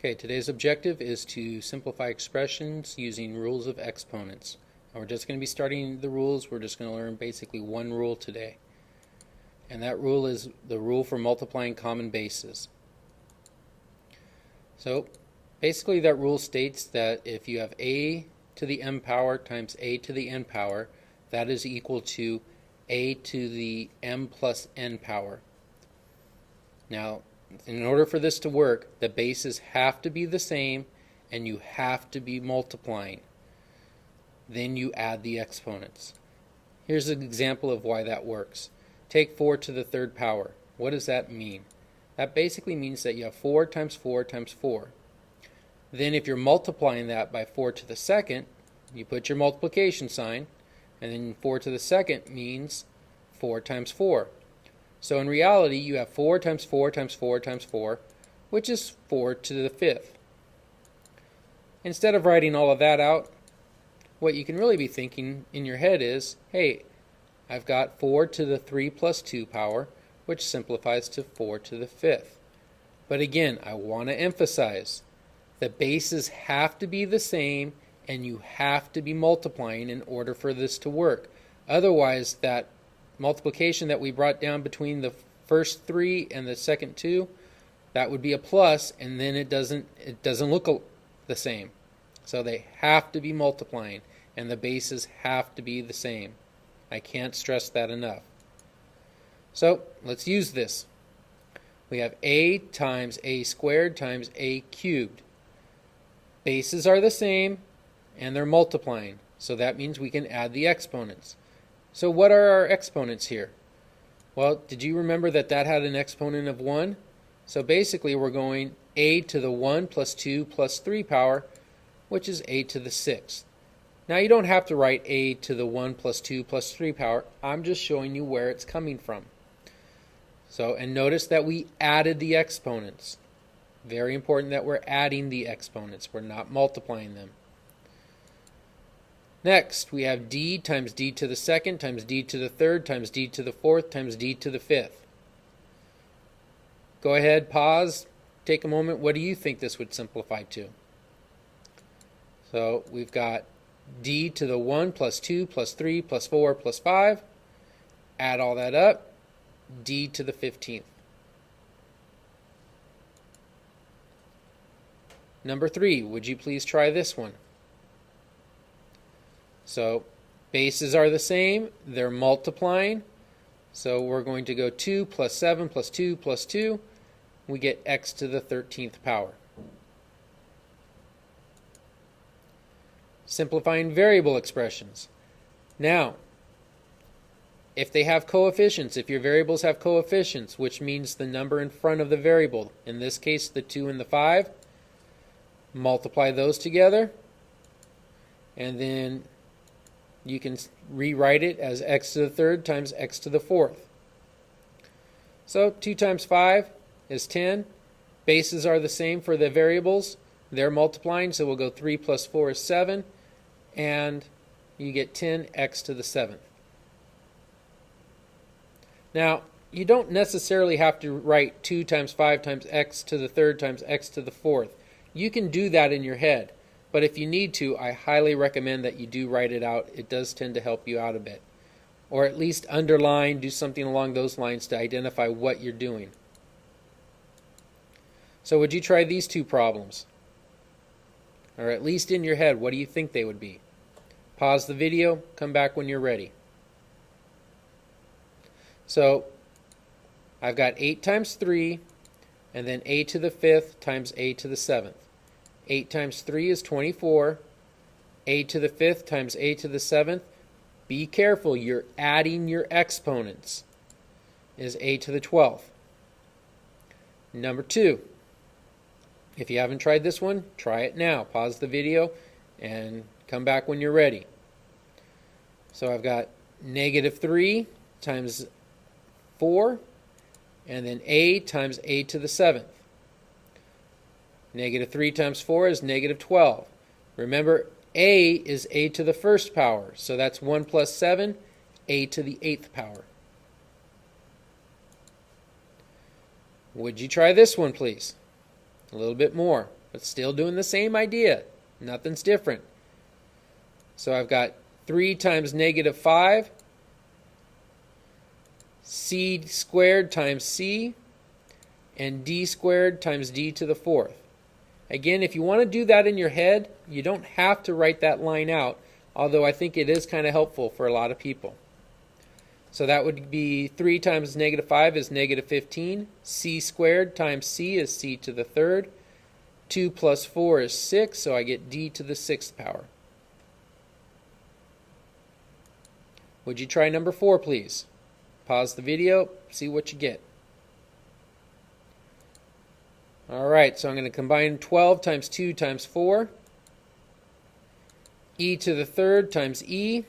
Okay, today's objective is to simplify expressions using rules of exponents. Now we're just going to be starting the rules. We're just going to learn basically one rule today. And that rule is the rule for multiplying common bases. So basically that rule states that if you have a to the m power times a to the n power, that is equal to a to the m plus n power. Now, in order for this to work, the bases have to be the same and you have to be multiplying. Then you add the exponents. Here's an example of why that works. Take 4 to the third power. What does that mean? That basically means that you have 4 times 4 times 4. Then if you're multiplying that by 4 to the second, you put your multiplication sign, and then 4 to the second means 4 times 4. So in reality, you have 4 times 4 times 4 times 4, which is 4 to the fifth. Instead of writing all of that out, what you can really be thinking in your head is, hey, I've got 4 to the 3 plus 2 power, which simplifies to 4 to the fifth. But again, I want to emphasize, the bases have to be the same and you have to be multiplying in order for this to work. Otherwise, that multiplication that we brought down between the first 3 and the second 2, that would be a plus, and then it doesn't look the same. So they have to be multiplying and the bases have to be the same. I can't stress that enough. So let's use this. We have a times a squared times a cubed. Bases are the same and they're multiplying, so that means we can add the exponents. So what are our exponents here? Well, did you remember that that had an exponent of 1? So basically we're going a to the 1 plus 2 plus 3 power, which is a to the 6th. Now you don't have to write a to the 1 plus 2 plus 3 power. I'm just showing you where it's coming from. So, and notice that we added the exponents. Very important that we're adding the exponents. We're not multiplying them. Next, we have d times d to the second times d to the third times d to the fourth times d to the fifth. Go ahead, pause, take a moment. What do you think this would simplify to? So we've got d to the 1 plus 2 plus 3 plus 4 plus 5. Add all that up, d to the 15th. Number 3, would you please try this one? So bases are the same, they're multiplying, so we're going to go 2 plus 7 plus 2 plus 2, we get x to the 13th power. Simplifying variable expressions. Now, if they have coefficients, if your variables have coefficients, which means the number in front of the variable, in this case the 2 and the 5, multiply those together, and then you can rewrite it as x to the third times x to the fourth. So 2 times 5 is 10. Bases are the same for the variables. They're multiplying, so we'll go 3 plus 4 is 7. And you get 10x to the 7th. Now, you don't necessarily have to write 2 times 5 times x to the third times x to the fourth. You can do that in your head. But if you need to, I highly recommend that you do write it out. It does tend to help you out a bit. Or at least underline, do something along those lines to identify what you're doing. So would you try these two problems? Or at least in your head, what do you think they would be? Pause the video, come back when you're ready. So I've got 8 times 3, and then a to the 5th times a to the 7th. 8 times 3 is 24. A to the 5th times a to the 7th. Be careful, you're adding your exponents. Is a to the 12th. Number 2. If you haven't tried this one, try it now. Pause the video and come back when you're ready. So I've got negative 3 times 4, and then a times a to the 7th. Negative 3 times 4 is negative 12. Remember, a is a to the first power, so that's 1 plus 7, a to the 8th power. Would you try this one, please? A little bit more. but still doing the same idea. Nothing's different. So I've got 3 times negative 5, c squared times c, and d squared times d to the 4th. Again, if you want to do that in your head, you don't have to write that line out, although I think it is kind of helpful for a lot of people. So that would be 3 times negative 5 is negative 15. C squared times c is c to the 3rd. 2 plus 4 is 6, so I get d to the 6th power. Would you try number 4, please? Pause the video, see what you get. Alright, so I'm going to combine 12 times 2 times 4. E to the 3rd times e.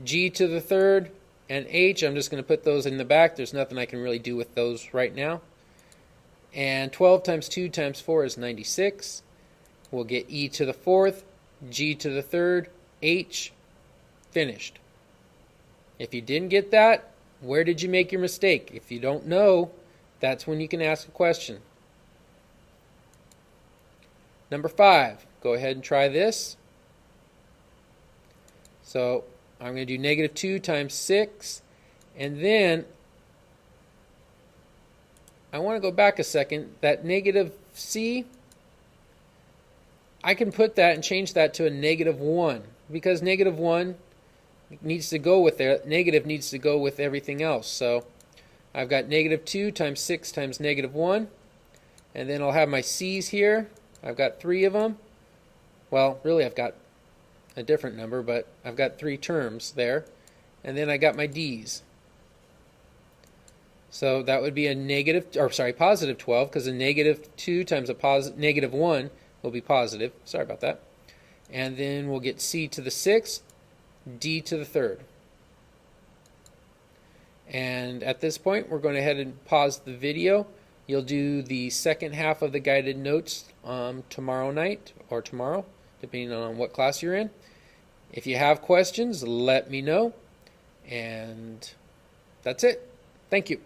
G to the 3rd and h. I'm just going to put those in the back. There's nothing I can really do with those right now. And 12 times 2 times 4 is 96. We'll get e to the 4th, g to the 3rd, h. Finished. If you didn't get that, where did you make your mistake? If you don't know, that's when you can ask a question. Number 5. Go ahead and try this. So I'm going to do negative 2 times 6, and then I want to go back a second. That negative c, I can put that and change that to a negative 1, because negative 1 needs to go with there. Negative needs to go with everything else. So I've got negative 2 times 6 times negative 1, and then I'll have my c's here. I've got 3 of them. Well, really I've got a different number, but I've got 3 terms there. And then I got my d's. So that would be a positive 12, because a negative 2 times a negative 1 will be positive. Sorry about that. And then we'll get c to the 6th, d to the 3rd. And at this point, we're going to head and pause the video. You'll do the second half of the guided notes tomorrow night or tomorrow, depending on what class you're in. If you have questions, let me know. And that's it. Thank you.